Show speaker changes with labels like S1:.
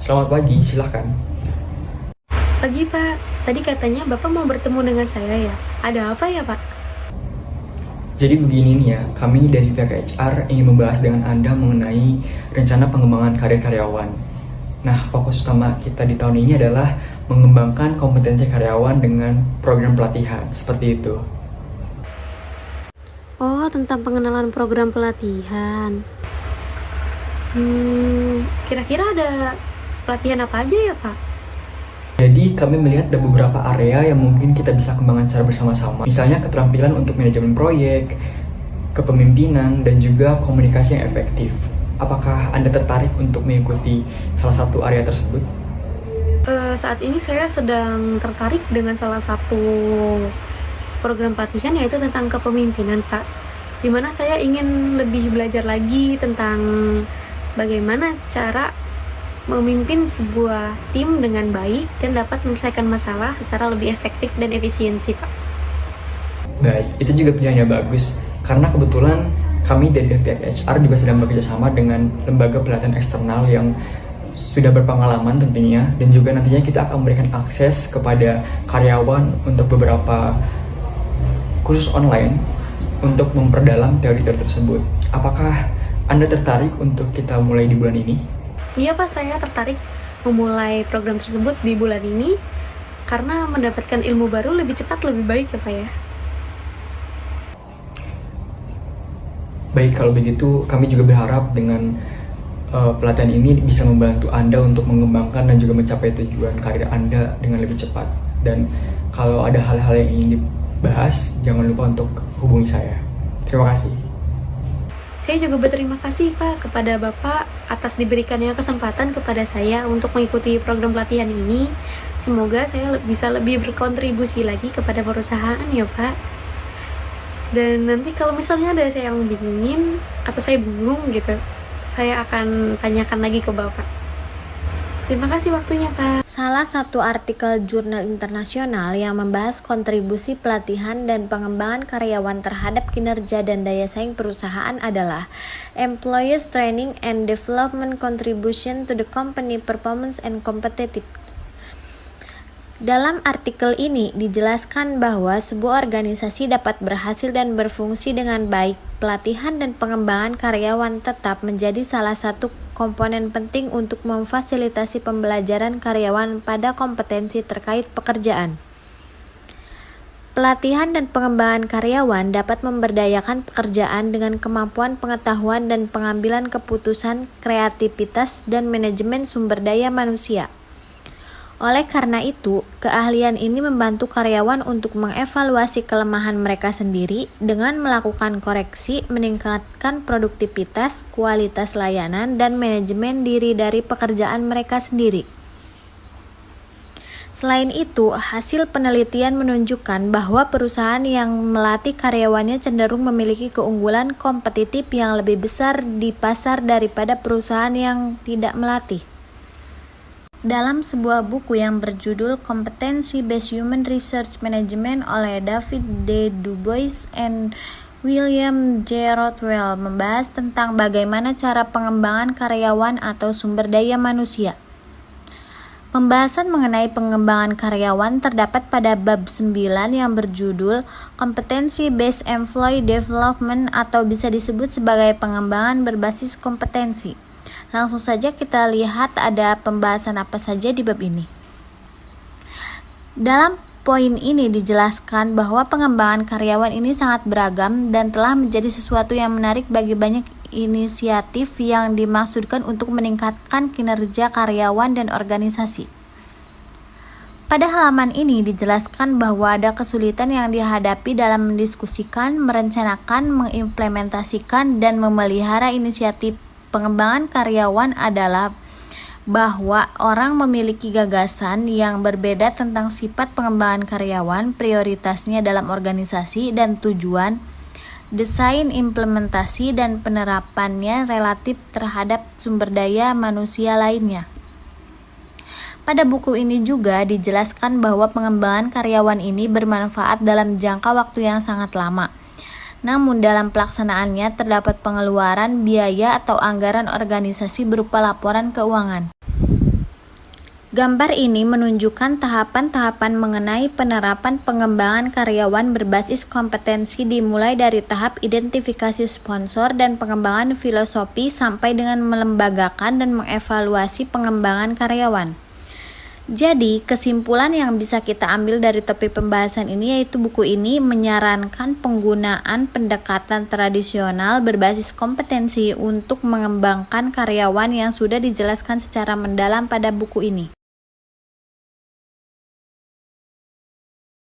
S1: Selamat pagi, silahkan.
S2: Pagi Pak, tadi katanya Bapak mau bertemu dengan saya ya? Ada apa ya Pak?
S1: Jadi begini nih ya, kami dari pihak HR ingin membahas dengan Anda mengenai rencana pengembangan karir karyawan. Nah, fokus utama kita di tahun ini adalah mengembangkan kompetensi karyawan dengan program pelatihan, seperti itu.
S2: Oh, tentang pengenalan program pelatihan. Kira-kira ada pelatihan apa aja ya Pak?
S1: Jadi kami melihat ada beberapa area yang mungkin kita bisa kembangkan secara bersama-sama. Misalnya keterampilan untuk manajemen proyek, kepemimpinan, dan juga komunikasi yang efektif. Apakah Anda tertarik untuk mengikuti salah satu area tersebut?
S2: Saat ini saya sedang tertarik dengan salah satu program pelatihan yaitu tentang kepemimpinan Pak. Dimana saya ingin lebih belajar lagi tentang bagaimana cara memimpin sebuah tim dengan baik dan dapat menyelesaikan masalah secara lebih efektif dan efisiensi, Pak.
S1: Baik, itu juga pilihan yang bagus. Karena kebetulan kami dari pihak HR juga sedang bekerja sama dengan lembaga pelatihan eksternal yang sudah berpengalaman tentunya, dan juga nantinya kita akan memberikan akses kepada karyawan untuk beberapa kursus online untuk memperdalam teori-teori tersebut. Apakah Anda tertarik untuk kita mulai di bulan ini?
S2: Iya Pak, saya tertarik memulai program tersebut di bulan ini karena mendapatkan ilmu baru lebih cepat lebih baik ya Pak ya.
S1: Baik, kalau begitu kami juga berharap dengan pelatihan ini bisa membantu Anda untuk mengembangkan dan juga mencapai tujuan karir Anda dengan lebih cepat. Dan kalau ada hal-hal yang ingin dibahas, jangan lupa untuk hubungi saya. Terima kasih.
S2: Saya juga berterima kasih Pak kepada Bapak atas diberikannya kesempatan kepada saya untuk mengikuti program pelatihan ini. Semoga saya bisa lebih berkontribusi lagi kepada perusahaan ya Pak. Dan nanti kalau misalnya ada saya yang bingungin atau saya bingung gitu, saya akan tanyakan lagi ke Bapak. Terima kasih waktunya Pak.
S3: Salah satu artikel jurnal internasional yang membahas kontribusi pelatihan dan pengembangan karyawan terhadap kinerja dan daya saing perusahaan adalah Employees Training and Development Contribution to the Company Performance and Competitiveness. Dalam artikel ini dijelaskan bahwa sebuah organisasi dapat berhasil dan berfungsi dengan baik. Pelatihan dan pengembangan karyawan tetap menjadi salah satu komponen penting untuk memfasilitasi pembelajaran karyawan pada kompetensi terkait pekerjaan. Pelatihan dan pengembangan karyawan dapat memberdayakan pekerjaan dengan kemampuan pengetahuan dan pengambilan keputusan, kreativitas, dan manajemen sumber daya manusia. Oleh karena itu, keahlian ini membantu karyawan untuk mengevaluasi kelemahan mereka sendiri dengan melakukan koreksi, meningkatkan produktivitas, kualitas layanan, dan manajemen diri dari pekerjaan mereka sendiri. Selain itu, hasil penelitian menunjukkan bahwa perusahaan yang melatih karyawannya cenderung memiliki keunggulan kompetitif yang lebih besar di pasar daripada perusahaan yang tidak melatih. Dalam sebuah buku yang berjudul Competency Based Human Research Management oleh David D. Du Bois and William J. Rothwell membahas tentang bagaimana cara pengembangan karyawan atau sumber daya manusia. Pembahasan mengenai pengembangan karyawan terdapat pada bab 9 yang berjudul Competency Based Employee Development atau bisa disebut sebagai pengembangan berbasis kompetensi. Langsung saja kita lihat ada pembahasan apa saja di bab ini. Dalam poin ini dijelaskan bahwa pengembangan karyawan ini sangat beragam dan telah menjadi sesuatu yang menarik bagi banyak inisiatif yang dimaksudkan untuk meningkatkan kinerja karyawan dan organisasi. Pada halaman ini dijelaskan bahwa ada kesulitan yang dihadapi dalam mendiskusikan, merencanakan, mengimplementasikan, dan memelihara inisiatif pengembangan karyawan adalah bahwa orang memiliki gagasan yang berbeda tentang sifat pengembangan karyawan, prioritasnya dalam organisasi dan tujuan, desain, implementasi, dan penerapannya relatif terhadap sumber daya manusia lainnya. Pada buku ini juga dijelaskan bahwa pengembangan karyawan ini bermanfaat dalam jangka waktu yang sangat lama. Namun dalam pelaksanaannya terdapat pengeluaran biaya atau anggaran organisasi berupa laporan keuangan. Gambar ini menunjukkan tahapan-tahapan mengenai penerapan pengembangan karyawan berbasis kompetensi dimulai dari tahap identifikasi sponsor dan pengembangan filosofi sampai dengan melembagakan dan mengevaluasi pengembangan karyawan. Jadi, kesimpulan yang bisa kita ambil dari topik pembahasan ini yaitu buku ini menyarankan penggunaan pendekatan tradisional berbasis kompetensi untuk mengembangkan karyawan yang sudah dijelaskan secara mendalam pada buku ini.